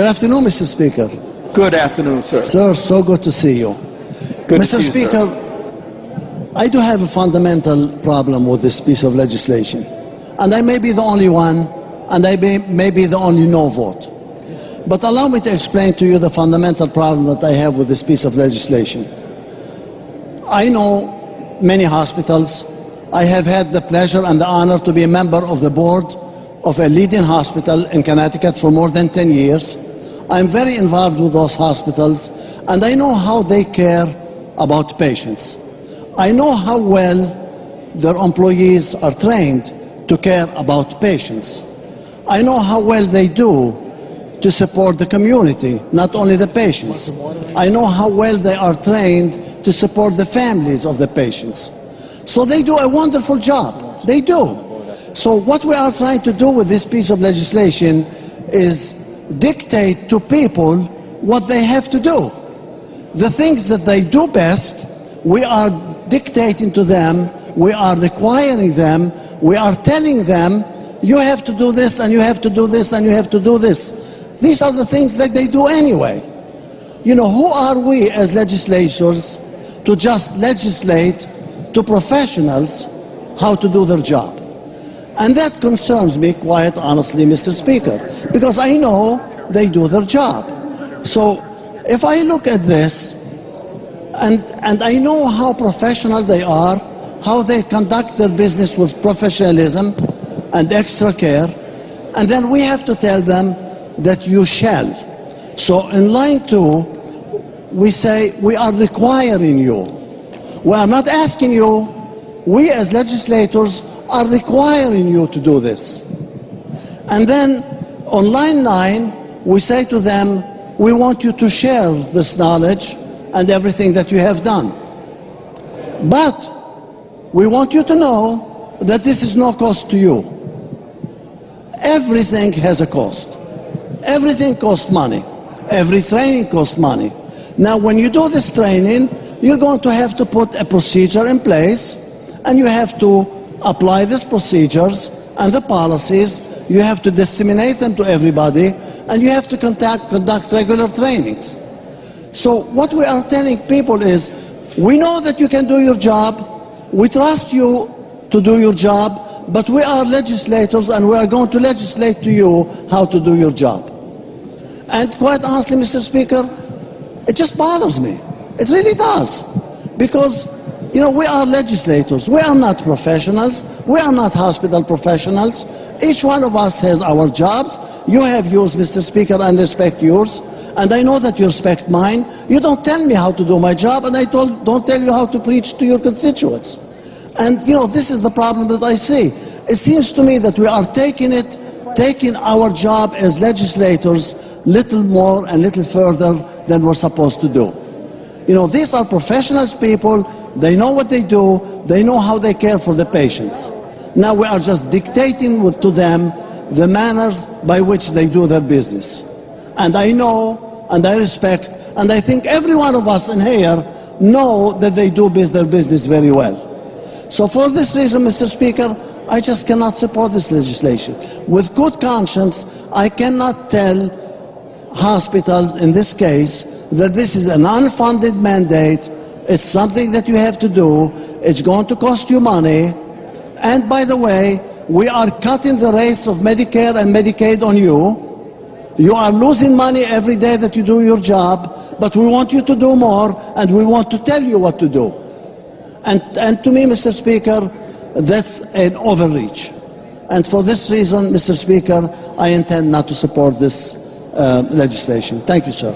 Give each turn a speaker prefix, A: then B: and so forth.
A: Good afternoon, Mr. Speaker.
B: Good afternoon, sir.
A: Sir, so good to see you.
B: Good
A: Mr.
B: to see you,
A: Speaker,
B: sir.
A: I do have a fundamental problem with this piece of legislation. And I may be the only one, and I may be the only no vote. But allow me to explain to you the fundamental problem that I have with this piece of legislation. I know many hospitals. I have had the pleasure and the honor to be a member of the board of a leading hospital in Connecticut for more than 10 years. I'm very involved with those hospitals, and I know how they care about patients. I know how well their employees are trained to care about patients. I know how well they do to support the community, not only the patients. I know how well they are trained to support the families of the patients. So they do a wonderful job. They do. So what we are trying to do with this piece of legislation is dictate to people what they have to do. The things that they do best, we are dictating to them, we are requiring them, we are telling them, you have to do this, and you have to do this, and you have to do this. These are the things that they do anyway. You know, who are we as legislators to just legislate to professionals how to do their job? And that concerns me, quite honestly, Mr. Speaker, because I know they do their job. So if I look at this, and I know how professional they are, how they conduct their business with professionalism and extra care, and then we have to tell them that you shall. So in line 2, we say we are requiring you. We are not asking you. We as legislators are requiring you to do this. And then on line 9, we say to them, we want you to share this knowledge and everything that you have done. But we want you to know that this is no cost to you. Everything has a cost. Everything costs money. Every training costs money. Now, when you do this training, you're going to have to put a procedure in place, and you have to apply these procedures and the policies. You have to disseminate them to everybody, and you have to conduct regular trainings. So what we are telling people is, we know that you can do your job, we trust you to do your job, but we are legislators, and we are going to legislate to you how to do your job. And quite honestly, Mr. Speaker, it just bothers me. It really does. Because, you know, we are legislators. We are not professionals. We are not hospital professionals. Each one of us has our jobs. You have yours, Mr. Speaker, and respect yours. And I know that you respect mine. You don't tell me how to do my job, and I don't tell you how to preach to your constituents. And, you know, this is the problem that I see. It seems to me that we are taking our job as legislators little more and little further than we're supposed to do. You know, these are professionals people. They know what they do. They know how they care for the patients. Now we are just dictating to them the manners by which they do their business. And I know, and I respect, and I think every one of us in here know that they do their business very well. So for this reason, Mr. Speaker, I just cannot support this legislation. With good conscience, I cannot tell hospitals in this case that this is an unfunded mandate. It's something that you have to do. It's going to cost you money. And by the way, we are cutting the rates of Medicare and Medicaid on you. You are losing money every day that you do your job, but we want you to do more, and we want to tell you what to do. And to me, Mr. Speaker, that's an overreach. And for this reason, Mr. Speaker, I intend not to support this legislation. Thank you, sir.